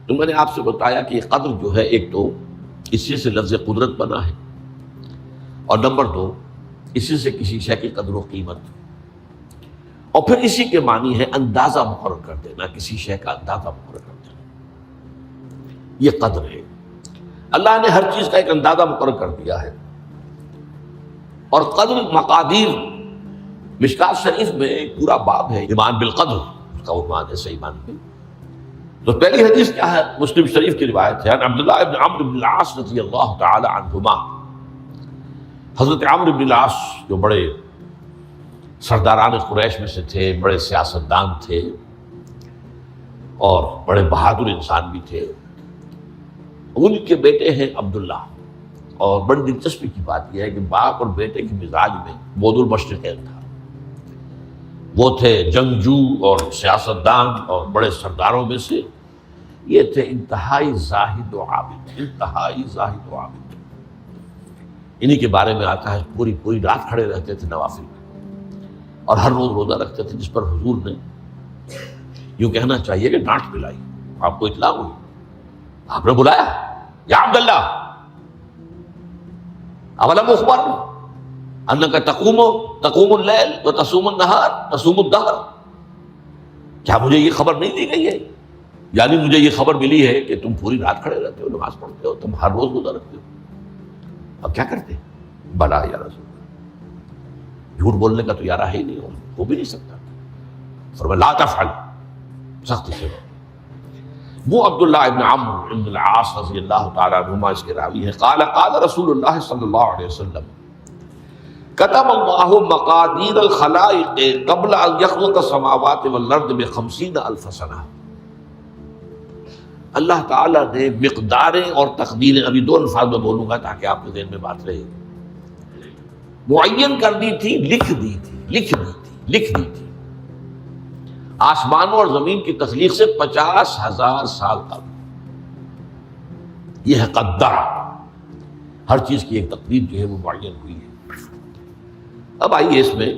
تو میں نے آپ سے بتایا کہ یہ قدر جو ہے، ایک تو اسی سے لفظ قدرت بنا ہے، اور نمبر دو اسی سے کسی شے کی قدر و قیمت، اور پھر اسی کے معنی ہے اندازہ مقرر کر دینا، کسی شے کا اندازہ مقرر کر دینا، یہ قدر ہے۔ اللہ نے ہر چیز کا ایک اندازہ مقرر کر دیا ہے۔ اور قدر مقادیر، مشکات شریف میں ایک پورا باب ہے ایمان بالقدر، اس کا عنوان ہے صحیح معنی میں۔ تو پہلی حدیث کیا ہے؟ مسلم شریف کی روایت ہے، عبداللہ ابن عمرو بن العاص رضی اللہ تعالی عنہما۔ حضرت عمرو بن العاص جو بڑے سرداران قریش میں سے تھے، بڑے سیاستدان تھے اور بڑے بہادر انسان بھی تھے، ان کے بیٹے ہیں عبداللہ۔ اور بڑی دلچسپی کی بات یہ ہے کہ باپ اور بیٹے کے مزاج میں بود المشرقین تھا۔ وہ تھے جنگجو اور سیاستدان اور بڑے سرداروں میں سے، یہ تھے انتہائی زاہد و عابد، انتہائی زاہد و عابد۔ انہی کے بارے میں آتا ہے پوری رات کھڑے رہتے تھے نوافل میں، اور ہر روز روزہ رکھتے تھے، جس پر حضور نے یوں کہنا چاہیے کہ ڈانٹ پلائی۔ آپ کو اطلاع ہوئی، آپ نے بلایا، یا عبداللہ اولم اخبر انک تقوم اللیل وتصوم النہار تصوم الدہر، کیا مجھے یہ خبر نہیں دی گئی ہے؟ یعنی مجھے یہ خبر ملی ہے کہ تم پوری رات کھڑے رہتے ہو، نماز پڑھتے ہو، تم ہر روز روزہ رکھتے ہو، اب کیا کرتے؟ بلا یا رسول اللہ، جھوٹ بولنے کا تو یارہ ہی نہیں ہو بھی نہیں سکتا۔ فرمایا لا تفعل، سختی سے۔ وہ عبداللہ ابن عمرو بن العاص رضی اللہ تعالیٰ عنہما اس کے راوی ہیں، قال رسول اللہ صلی اللہ علیہ وسلم کتب اللہ مقادیر الخلائق قبل ان یخلق السماوات والارض ب50,000 سنہ۔ اللہ تعالیٰ نے مقداریں اور تقدیریں، ابھی دو الفاظ میں بولوں گا تاکہ آپ کے ذہن میں بات رہے، معین کر دی تھی، لکھ دی تھی آسمانوں اور زمین کی تخلیق سے 50,000 سال تک۔ یہ ہے قدر، ہر چیز کی ایک تقدیر جو ہے وہ معین ہوئی ہے۔ اب آئیے اس میں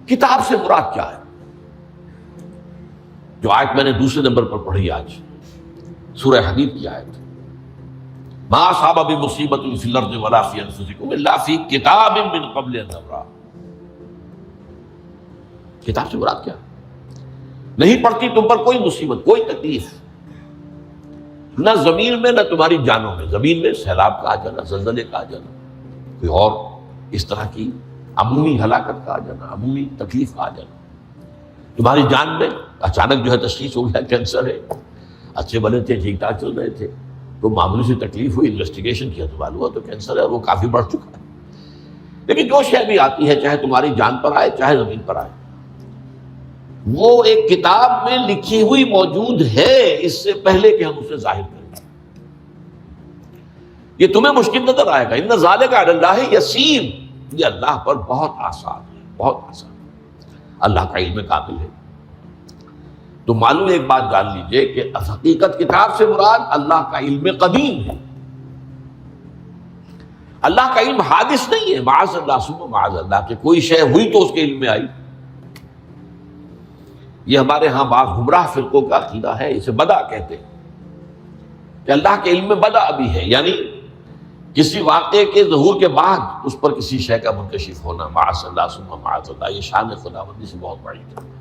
کتاب سے مراد کیا ہے؟ جو آیت میں نے دوسرے نمبر پر پڑھی آج، سورہ حدید کی آیت، ما اصاب بمصیبۃ فی الارض ولا فی انفسکم الا فی کتاب من قبل ان نبرأ۔ کتاب سے مراد کیا؟ نہیں پڑتی تم پر کوئی مصیبت، کوئی تکلیف، نہ زمین میں نہ تمہاری جانوں میں، زمین میں سیلاب کا آ جانا، زلزلے کا آ جانا، کوئی اور اس طرح کی عمومی ہلاکت کا آ جانا، عمومی تکلیف کا آ جانا، تمہاری جان میں اچانک جو ہے تشخیص ہو گیا کینسر ہے، اچھے بنے تھے، ٹھیک ٹھاک چل رہے تھے، تو معمولی سی تکلیف ہوئی، انویسٹیگیشن کیا تو معلوم ہوا تو کینسر ہے، اور وہ کافی بڑھ چکا ہے۔ لیکن جو شے بھی آتی ہے، چاہے تمہاری جان پر آئے چاہے زمین پر آئے، وہ ایک کتاب میں لکھی ہوئی موجود ہے، اس سے پہلے کہ ہم اسے ظاہر کریں۔ یہ تمہیں مشکل نظر آئے گا، ان ذالک علی اللہ یسیر، یہ اللہ پر بہت آسان ہے، بہت آسان ہے، اللہ کا علم کامل ہے۔ تو معلوم ایک بات جان لیجئے کہ حقیقت کتاب سے مراد اللہ کا علم قدیم ہے، اللہ کا علم حادث نہیں ہے، معاذ اللہ ثم معاذ اللہ، کہ کوئی شے ہوئی تو اس کے علم میں آئی۔ یہ ہمارے ہاں بعض گمراہ فرقوں کا عقیدہ ہے، اسے بدع کہتے ہیں، کہ اللہ کے علم میں بدع بھی ہے، یعنی کسی واقعے کے ظہور کے بعد اس پر کسی شے کا منکشف ہونا، معاذ اللہ ثم معاذ اللہ، یہ شان خداوندی سے بہت بڑی ہے۔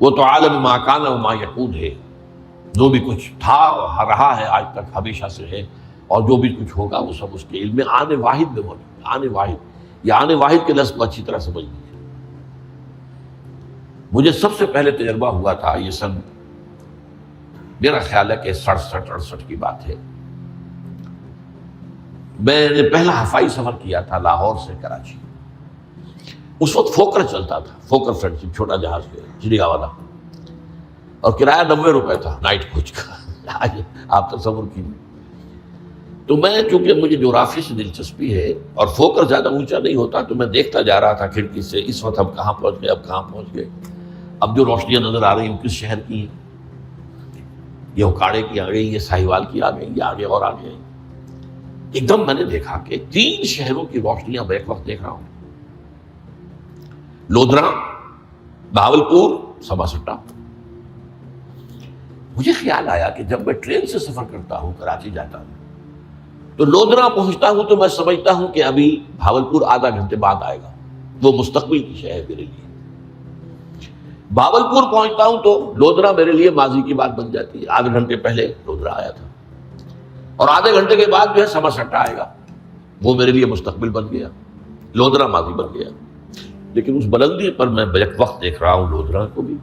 وہ تو عالم ما کان و ما یکون ہے، جو بھی کچھ تھا رہا ہے آج تک ہمیشہ سے ہے، اور جو بھی کچھ ہوگا وہ سب اس کے علم میں آنے واحد میں موجود ہے۔ آنے واحد، یہ آنے واحد کے لفظ کو اچھی طرح سمجھ لیجیے۔ مجھے سب سے پہلے تجربہ ہوا تھا، یہ سن میرا خیال ہے کہ 67-68 کی بات ہے، میں نے پہلا ہفائی سفر کیا تھا لاہور سے کراچی۔ اس وقت فوکر چلتا تھا، فوکر فرینڈشپ، چھوٹا جہاز چڑیا والا، اور کرایہ 90 روپے تھا نائٹ کوچ کا۔ آج آپ تصور کیجیے۔ تو میں چونکہ مجھے جغرافی سے دلچسپی ہے اور فوکر زیادہ اونچا نہیں ہوتا، تو میں دیکھتا جا رہا تھا کھڑکی سے، اس وقت ہم کہاں پہنچ گئے، اب کہاں پہنچ گئے، اب جو روشنیاں نظر آ رہی ہیں کس شہر کی ہیں، یہ اکاڑے کی آ گئی، یہ ساہیوال کی آ گئی، یہ آگے اور آگے۔ ایک دم میں نے دیکھا کہ 3 شہروں کی روشنیاں میں ایک وقت دیکھ رہا ہوں، لودھرا، بہاولپور، سبا سٹا۔ مجھے خیال آیا کہ جب میں ٹرین سے سفر کرتا ہوں، کراچی جاتا ہوں، تو لودھرا پہنچتا ہوں تو میں سمجھتا ہوں کہ ابھی بھاولپور آدھا گھنٹے بعد آئے گا، وہ مستقبل کی شے ہے میرے لیے۔ بھاولپور پہنچتا ہوں تو لودھرا میرے لیے ماضی کی بات بن جاتی ہے، آدھے گھنٹے پہلے لودھرا آیا تھا، اور آدھے گھنٹے کے بعد جو ہے سمرسٹا آئے گا، وہ میرے لیے مستقبل بن گیا، لودھرا ماضی بن گیا۔ لیکن اس بلندی پر میں بیک وقت دیکھ رہا ہوں لودھرا کو بھی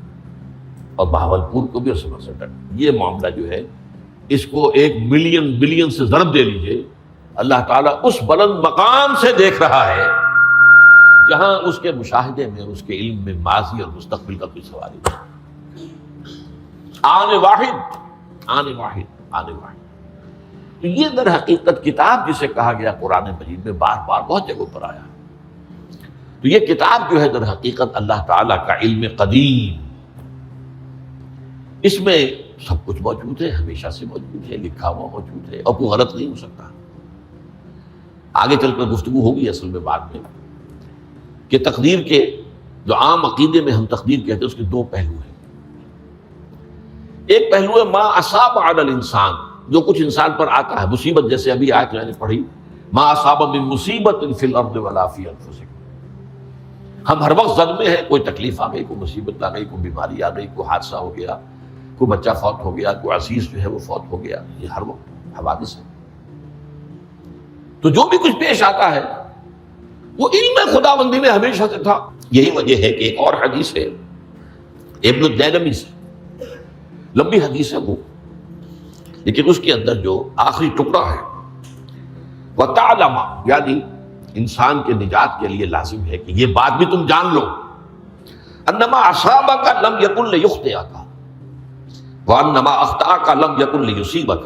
اور بہاولپور کو بھی اور سمرسٹا۔ یہ معاملہ جو ہے اس کو 1 ملین بلین سے ضرب دے لیجئے، اللہ تعالیٰ اس بلند مقام سے دیکھ رہا ہے جہاں اس کے مشاہدے میں، اس کے علم میں ماضی اور مستقبل کا کوئی سوال ہی نہیں۔ آنے واحد، آنے واحد، آنے واحد۔ تو یہ در حقیقت کتاب جسے کہا گیا قرآن مجید میں بار بار بہت جگہوں پر آیا، تو یہ کتاب جو ہے در حقیقت اللہ تعالیٰ کا علم قدیم، اس میں سب کچھ موجود ہے، ہمیشہ سے موجود ہے، لکھا ہوا موجود ہے، اور کوئی غلط نہیں ہو سکتا۔ آگے چل کر گفتگو ہوگی اصل میں بعد میں کہ تقدیر کے جو عام عقیدے میں ہم تقدیر کہتے ہیں اس کے 2 پہلو ہیں۔ ایک پہلو ہے ما اصاب علی الانسان، جو کچھ انسان پر آتا ہے مصیبت، جیسے ابھی آیت میں نے پڑھی ما اصاب من مصیبت فی الارض ولا فی انفسکم۔ ہم ہر وقت زد میں ہیں، کوئی تکلیف آ گئی، کوئی مصیبت آ گئی، کوئی بیماری آ گئی، کوئی حادثہ ہو گیا، کوئی بچہ فوت ہو گیا، کوئی عزیز جو ہے وہ فوت ہو گیا، یہ ہر وقت حوادث ہے۔ تو جو بھی کچھ پیش آتا ہے وہ علم خداوندی میں ہمیشہ سے تھا۔ یہی وجہ ہے کہ ایک اور حدیث ہے ابن الدیلمی سے، لمبی حدیث ہے وہ، لیکن اس کے اندر جو آخری ٹکڑا ہے وَتَعْلَمَ، یعنی انسان کے نجات کے لیے لازم ہے کہ یہ بات بھی تم جان لو انما اصابک لم یکن لیخطئک وانما اخطأک لم یکن لیصیبک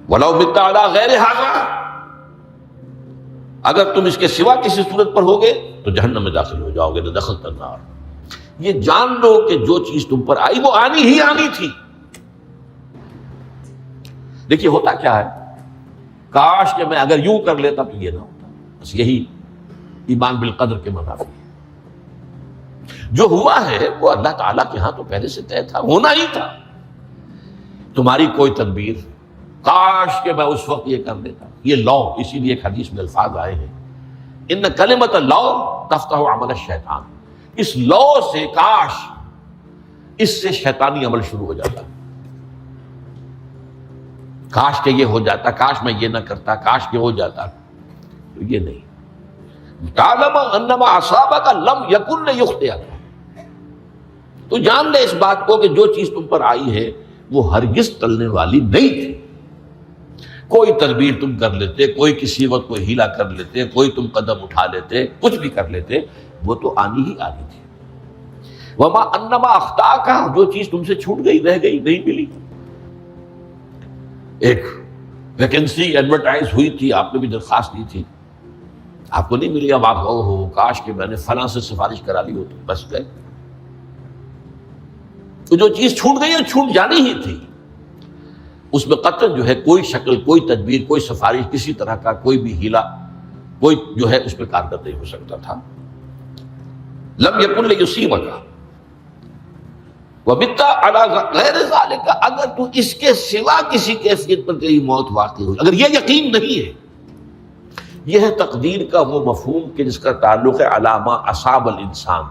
ولو مت علی غیر ھذا، اگر تم اس کے سوا کسی صورت پر ہوگے تو جہنم میں داخل ہو جاؤ گے، لدخلت النار۔ یہ جان لو کہ جو چیز تم پر آئی وہ آنی ہی آنی تھی۔ دیکھیے ہوتا کیا ہے، کاش کہ میں اگر یوں کر لیتا تو یہ نہ ہوتا، بس یہی ایمان بالقدر کے منافی ہے۔ جو ہوا ہے وہ اللہ تعالیٰ کے ہاں تو پہلے سے طے تھا، ہونا ہی تھا۔ تمہاری کوئی تدبیر، کاش کہ میں اس وقت یہ کر لیتا، یہ لو، اسی لیے ایک حدیث میں الفاظ آئے ہیں ان کلمۃ لو تفتح عمل الشیطان، اس لو سے، کاش، اس سے شیطانی عمل شروع ہو جاتا، کاش کہ یہ ہو جاتا، کاش میں یہ نہ کرتا، کاش کہ ہو جاتا، تو یہ نہیں۔ تعلم انما اصابک لم یکن لیخطئک، تو جان لے اس بات کو کہ جو چیز تم پر آئی ہے وہ ہرگز ٹلنے والی نہیں تھی۔ کوئی تدبیر تم کر لیتے، کوئی کسی وقت کوئی ہیلا کر لیتے، کوئی تم قدم اٹھا لیتے، کچھ بھی کر لیتے، وہ تو آنی ہی آنی تھی۔ وما انما اخطاک، جو چیز تم سے چھوٹ گئی، رہ گئی، نہیں ملی۔ ایک ویکنسی ایڈورٹائز ہوئی تھی، آپ نے بھی درخواست دی تھی، آپ کو نہیں ملی، اب آپ ہو کاش کہ میں نے فلاں سے سفارش کرا لی ہو، تو بس گئے۔ تو جو چیز چھوٹ گئی ہے چھوٹ جانی ہی تھی، اس میں قطعاً جو ہے کوئی شکل، کوئی تدبیر، کوئی سفارش، کسی طرح کا کوئی بھی ہیلا، کوئی جو ہے اس پہ کارگر نہیں ہو سکتا تھا۔ لم یکن لیصیبک وبت علی غیر ذلک، اگر تو اس کے سوا کسی کیفیت پر تیری موت واقع ہوئی، اگر یہ یقین نہیں ہے، یہ ہے تقدیر کا وہ مفہوم کہ جس کا تعلق ہے علی ما اصاب الانسان،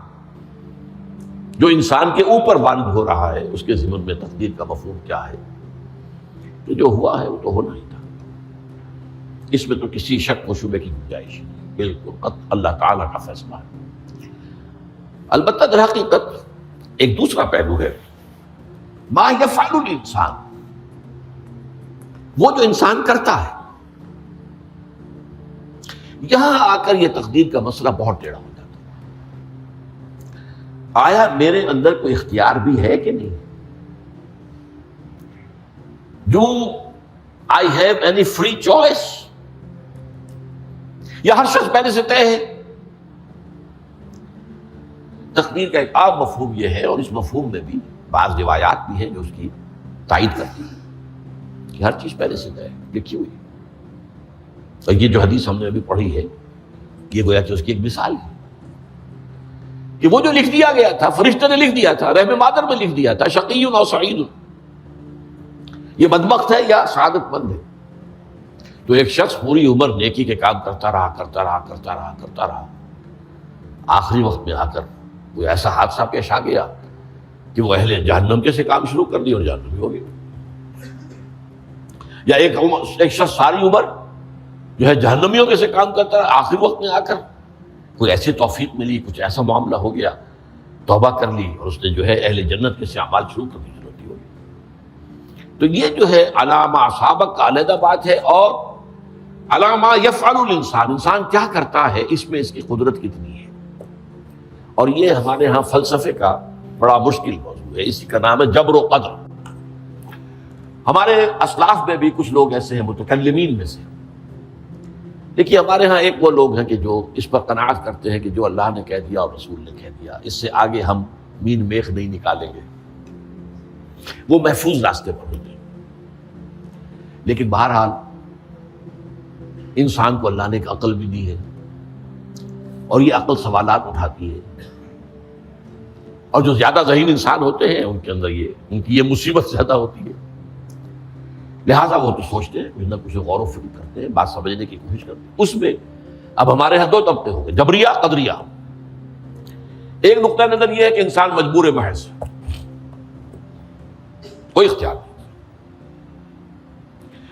جو انسان کے اوپر وارد ہو رہا ہے، اس کے ضمن میں تقدیر کا مفہوم کیا ہے، کہ جو ہوا ہے وہ تو ہونا ہی تھا، اس میں تو کسی شک و شبے کی گنجائش نہیں، بالکل اللہ تعالیٰ کا فیصلہ ہے۔ البتہ در حقیقت ایک دوسرا پہلو ہے ما یفعل الانسان، وہ جو انسان کرتا ہے۔ یہاں آ کر یہ تقدیر کا مسئلہ بہت ٹیڑھا ہو جاتا ہے۔ آیا میرے اندر کوئی اختیار بھی ہے کہ نہیں؟ Do I have any free choice؟ یا ہر شخص پہلے سے طے ہے؟ تقدیر کا ایک عام مفہوم یہ ہے، اور اس مفہوم میں بھی بعض روایات بھی ہیں جو اس کی تائید کرتی ہیں کہ ہر چیز پہلے سے طے ہے، لکھی ہوئی۔ اور یہ جو حدیث ہم نے ابھی پڑھی ہے، یہ گویا کہ اس کی ایک مثال ہے کہ وہ جو لکھ دیا گیا تھا، فرشتے نے لکھ دیا تھا، رحم مادر میں لکھ دیا تھا، شقی و سعید، یہ بدبخت ہے یا سعادت مند ہے. تو ایک شخص پوری عمر نیکی کے کام کرتا رہا، آخری وقت میں آ کر کوئی ایسا حادثہ پیش آ گیا کہ وہ اہل جہنم کے سے کام شروع کر دی اور جہنمی ہو گیا. یا ایک شخص ساری عمر جو ہے جہنمیوں کے سے کام کرتا رہا، آخری وقت میں آ کر کوئی ایسی توفیق ملی، کچھ ایسا معاملہ ہو گیا، توبہ کر لی اور اس نے جو ہے اہل جنت کے سے اعمال شروع کر دی، ضرورت ہو گئی. تو یہ جو ہے علامہ اصابک کا علیحدہ بات ہے، اور علامہ یفعل الانسان، انسان کیا کرتا ہے اس میں اس کی قدرت کتنی ہے. اور یہ ہمارے ہاں فلسفے کا بڑا مشکل موضوع ہے، اسی کا نام ہے جبر و قدر. ہمارے اسلاف میں بھی کچھ لوگ ایسے ہیں متکلمین میں سے. دیکھیے ہمارے ہاں ایک وہ لوگ ہیں کہ جو اس پر قناعت کرتے ہیں کہ جو اللہ نے کہہ دیا اور رسول نے کہہ دیا، اس سے آگے ہم مین میخ نہیں نکالیں گے، وہ محفوظ راستے پر ہوتے ہیں. لیکن بہرحال انسان کو اللہ نے ایک عقل بھی دی ہے، اور یہ عقل سوالات اٹھاتی ہے. اور جو زیادہ ذہین انسان ہوتے ہیں ان کے اندر ان کی یہ مصیبت زیادہ ہوتی ہے. لہٰذا وہ تو سوچتے ہیں، کچھ نہ کچھ غور و فکر کرتے ہیں، بات سمجھنے کی کوشش کرتے ہیں. اس میں اب ہمارے یہاں دو طبقے ہو گئے، جبریہ قدریہ. ایک نقطہ نظر یہ ہے کہ انسان مجبور محض، کوئی اختیار نہیں.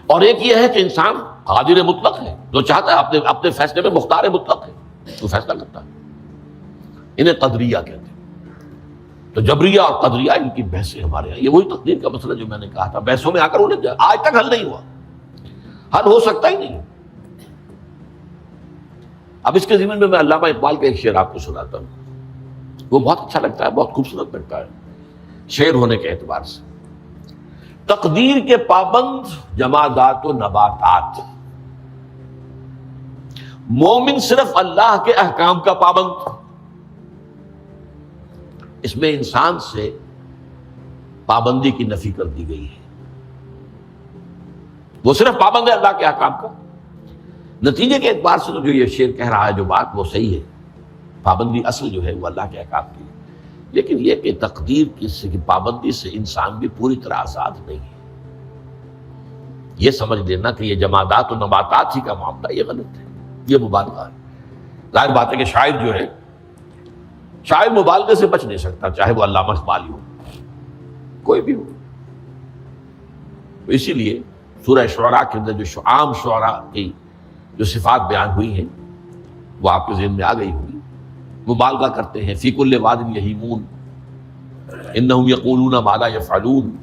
اور ایک یہ ہے کہ انسان قادر مطلق ہے، جو چاہتا ہے اپنے فیصلے میں مختار مطلق ہے، تو فیصلہ کرتا ہے. انہیں قدریہ کہتے ہیں. تو جبریہ اور قدریہ ان کی بحثیں ہمارے یہاں، یہ وہی تقدیر کا مسئلہ جو میں نے کہا تھا، بحثوں میں آ کر انہیں آج تک حل نہیں ہوا، حل ہو سکتا ہی نہیں. اب اس کے ضمن میں علامہ اقبال کا ایک شعر آپ کو سناتا ہوں، وہ بہت اچھا لگتا ہے، بہت خوبصورت لگتا ہے شعر ہونے کے اعتبار سے. تقدیر کے پابند جمادات و نباتات، مومن صرف اللہ کے احکام کا پابند. اس میں انسان سے پابندی کی نفی کر دی گئی ہے، وہ صرف پابند ہے اللہ کے احکام کا. نتیجے کے اعتبار سے تو جو یہ شعر کہہ رہا ہے جو بات وہ صحیح ہے، پابندی اصل جو ہے وہ اللہ کے احکام کی ہے. لیکن یہ کہ تقدیر کی پابندی سے انسان بھی پوری طرح آزاد نہیں ہے. یہ سمجھ لینا کہ یہ جمادات و نباتات ہی کا معاملہ، یہ غلط ہے، یہ مبالغہ ہے. ظاہر بات ہے کہ شاعر جو ہے، شاعر مبالغے سے بچ نہیں سکتا، چاہے وہ علامہ اقبال ہو، کوئی بھی ہو. اسی لیے سورہ شعراء کے اندر جو عام شعراء کی جو صفات بیان ہوئی ہیں وہ آپ کے ذہن میں آ گئی ہوگی. مبالغہ کرتے ہیں، فی کل واد یہیمون انہم یقولون ما لا یفعلون،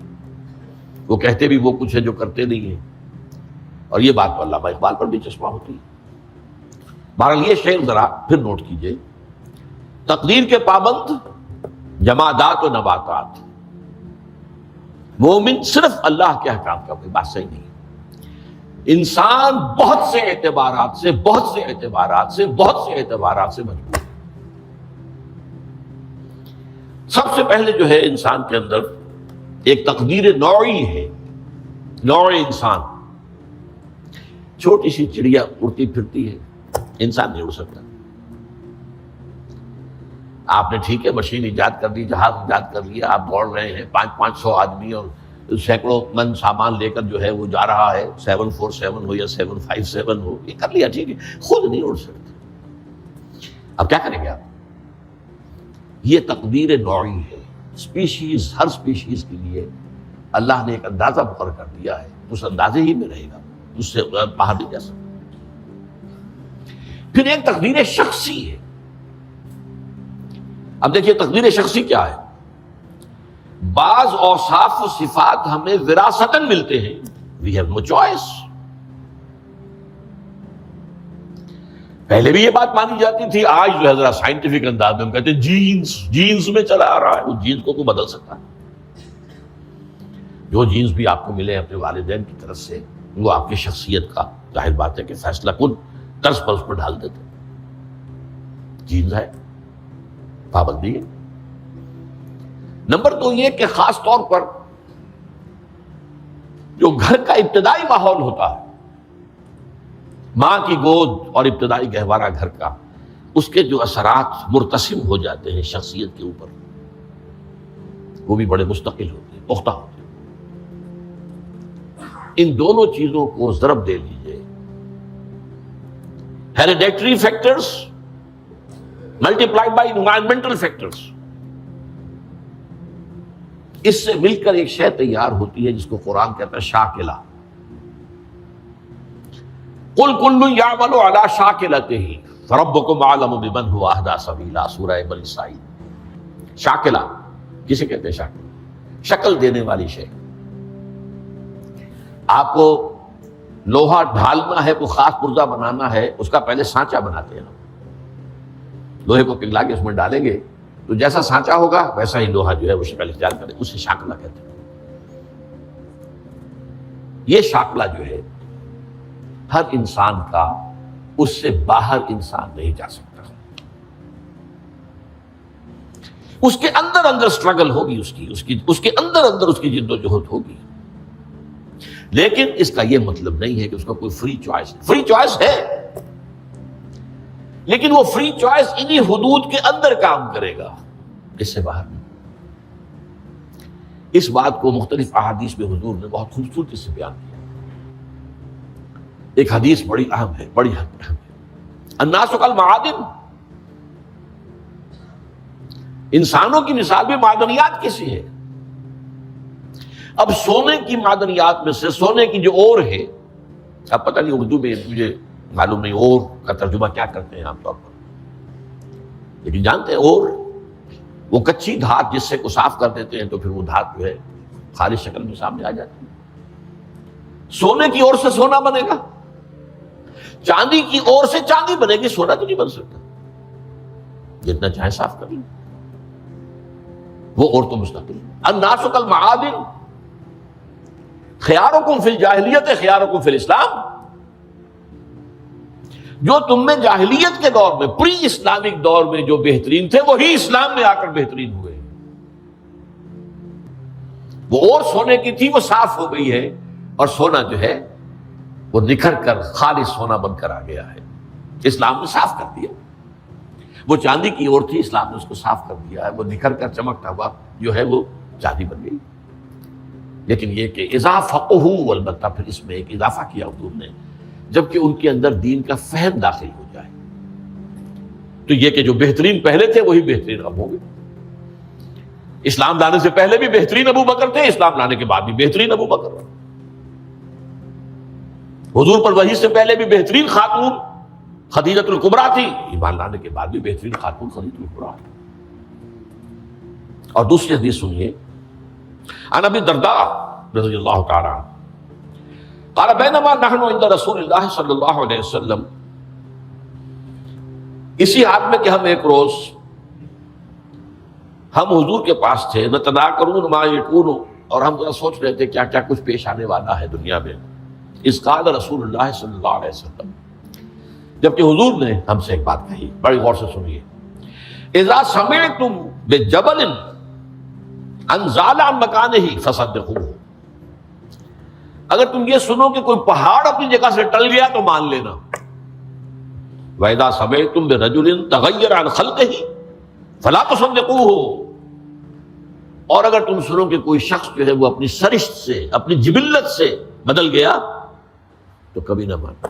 وہ کہتے بھی وہ کچھ ہے جو کرتے نہیں ہیں. اور یہ بات تو علامہ اقبال پر بھی چشمہ ہوتی ہے. بہرحال یہ شعر ذرا پھر نوٹ کیجئے، تقدیر کے پابند جمادات و نباتات، مومن صرف اللہ کے احکام کا، کوئی بات صحیح نہیں. انسان بہت سے اعتبارات سے مجبور ہے. سب سے پہلے جو ہے انسان کے اندر ایک تقدیر نوعی ہے، نوع انسان. چھوٹی سی چڑیا اڑتی پھرتی ہے، انسان نہیں اڑ سکتا. آپ نے ٹھیک ہے مشین ایجاد کر دی، جہاز ایجاد کر لیا، آپ دوڑ رہے ہیں 500 آدمی اور سینکڑوں من سامان لے کر جو ہے وہ جا رہا ہے، 747 ہو یا 757 ہو، یہ کر لیا ٹھیک ہے، خود نہیں اڑ سکتے. اب کیا کریں گے آپ؟ یہ تقدیر نوعی ہے. اسپیشیز، ہر اسپیشیز کے لیے اللہ نے ایک اندازہ مقرر کر دیا ہے، اس اندازے ہی میں رہے گا، اس سے باہر نہیں جا سکتا. پھر ایک تقدیر شخصی ہے. اب دیکھیے تقدیر شخصی کیا ہے؟ بعض اوصاف و صفات ہمیں وراثتاً ملتے ہیں، وی ہیو نو چوائس. پہلے بھی یہ بات مانی جاتی تھی، آج جو ہے ذرا سائنٹیفک انداز میں ہم کہتے ہیں جینز میں چلا آ رہا ہے. وہ جینز کو بدل سکتا ہے. جو جینز بھی آپ کو ملے اپنے والدین کی طرف سے، وہ آپ کی شخصیت کا ظاہر بات ہے کہ فیصلہ کن طرز پر اس پر ڈال دیتے. جینز ہے، پابندی ہے. نمبر 2 یہ کہ خاص طور پر جو گھر کا ابتدائی ماحول ہوتا ہے، ماں کی گود اور ابتدائی گہوارہ گھر کا، اس کے جو اثرات مرتسم ہو جاتے ہیں شخصیت کے اوپر، وہ بھی بڑے مستقل ہوتے ہیں، پختہ ہوتے ہیں۔ ان دونوں چیزوں کو ضرب دے لیجئے، hereditary factors multiplied by environmental factors, اس سے مل کر ایک شے تیار ہوتی ہے جس کو قرآن کہتا ہے شاکلہ۔ قل کل یعمل علی شاکلتہ فربکم اعلم بمن هو اہدی سبیلا، سورہ بنی اسرائیل۔ شاکلہ کسے کہتے ہیں؟ شاکلہ شکل دینے والی شے۔ آپ کو لوہا ڈھالنا ہے، کوئی خاص پرزہ بنانا ہے، اس کا پہلے سانچہ بناتے ہیں۔ لوہے کو پگھلا کے اس میں ڈالیں گے تو جیسا سانچہ ہوگا ویسا ہی لوہا جو ہے وہ شکل اختیار کرے، اسے شاکلہ کہتے ہیں۔ یہ شاکلہ جو ہے ہر انسان کا، اس سے باہر انسان نہیں جا سکتا۔ اس کے اندر اندر سٹرگل ہوگی، اس کے اندر اندر اس کی جد و جہد ہوگی، لیکن اس کا یہ مطلب نہیں ہے کہ اس کا کوئی فری چوائس ہے۔ فری چوائس ہے، لیکن وہ فری چوائس انہی حدود کے اندر کام کرے گا، اس سے باہر نہیں۔ اس بات کو مختلف احادیث میں حضور نے بہت خوبصورتی سے بیان کیا۔ ایک حدیث بڑی اہم ہے، بڑی اہم ہے۔ الناس کالمعادن، انسانوں کی مثال بھی معدنیات کیسی ہے؟ اب سونے کی معدنیات میں سے سونے کی جو اور ہے، اب پتہ نہیں اردو میں مجھے معلوم نہیں اور کا ترجمہ کیا کرتے ہیں عام طور پر، لیکن جانتے ہیں اور وہ کچی دھات جس سے کو صاف کر دیتے ہیں تو پھر وہ دھات جو ہے خالص شکل میں سامنے آ جاتی ہے۔ سونے کی اور سے سونا بنے گا، چاندی کی اور سے چاندی بنے گی، سونا تو نہیں بن سکتا، جتنا چاہے صاف کر لیں، وہ اور تو مستقل۔ الناس کالمعادن خیارکم فی الجاہلیت خیارکم فی الاسلام، جو تم میں جاہلیت کے دور میں، پری اسلامک دور میں جو بہترین تھے وہی اسلام میں آ کر بہترین ہوئے۔ وہ اور سونے کی تھی وہ صاف ہو گئی ہے، اور سونا جو ہے وہ نکھر کر خالص سونا بن کر آ گیا ہے، اسلام نے صاف کر دیا۔ وہ چاندی کی اور تھی، اسلام نے اس کو صاف کر دیا ہے، وہ نکھر کر چمکتا ہوا جو ہے وہ چاندی بن گئی۔ لیکن یہ کہ اذا فقہوا، البتہ پھر اس میں ایک اضافہ کیا حضور نے، جبکہ ان کے اندر دین کا فہم داخل ہو جائے، تو یہ کہ جو بہترین پہلے تھے وہی بہترین اب ہوں گے۔ اسلام لانے سے پہلے بھی بہترین ابو بکر تھے، اسلام لانے کے بعد بھی بہترین ابو بکر۔ حضور پر وحی سے پہلے بھی بہترین خاتون خدیجۃ الکبریٰ تھی، ایمان لانے کے بعد بھی بہترین خاتون خدیجۃ الکبریٰ۔ اور دوسری حدیث سنیے، عن ابی الدرداء رضی اللہ تعالی عنہ قال بینما نحن عند رسول اللہ صلی اللہ علیہ وسلم، اسی حال میں کہ ہم ایک روز ہم حضور کے پاس تھے، نتذاکرون ما یکون، اور ہم ذرا سوچ رہے تھے کیا کیا کچھ پیش آنے والا ہے دنیا میں۔ اذ قال رسول اللہ صلی اللہ علیہ وسلم، جبکہ حضور نے ہم سے ایک بات کہی، بڑی غور سے سنیے، اذا سمعتم بجبل ان زال عن مکانہ فصدقوہ، اگر تم یہ سنو کہ کوئی پہاڑ اپنی جگہ سے ٹل گیا تو مان لینا۔ وَإِذَا سَمِعْتُمْ بِرَجُلٍ تَغَيَّرَ عَنْ خَلْقِهِ فَلَا تُصَدِّقُوهُ، اور اگر تم سنو کہ کوئی شخص جو ہے وہ اپنی سرشت سے، اپنی جبلت سے بدل گیا تو کبھی نہ ماننا۔